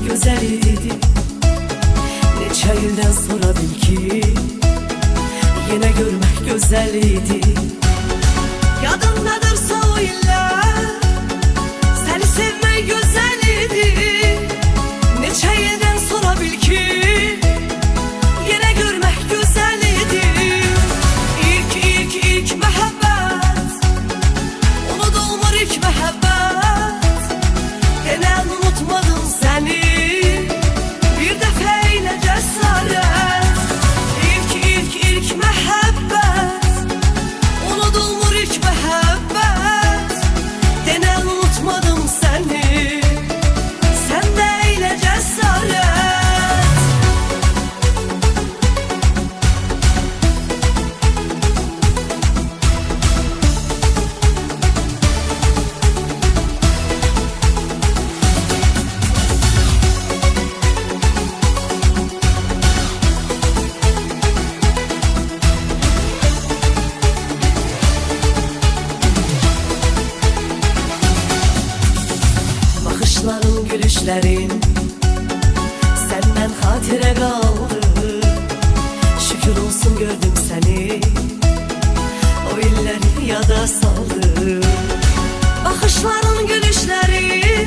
güzel idi. Neçə ildən sonra bil ki yenə görmək gözəl idi. Yadındadırsa o illər səni sevmək gözəl idi. Neçə ildən sonra bil ki yenə görmək gözəl idi. İlk məhəbbət unudulmur, ilk məhəbbət. Denən unutmadım səni, bir dəfə ilə cəsarət. İlk məhəbbət unudulmur, ilk məhəbbət. Denən unutmadım səni, sən də elə cəsarət. Baxışların, gülüşlərin səndən xatirə qaldı. Şükür olsun gördüm səni, o illəri yada saldı. Baxışların, gülüşlərin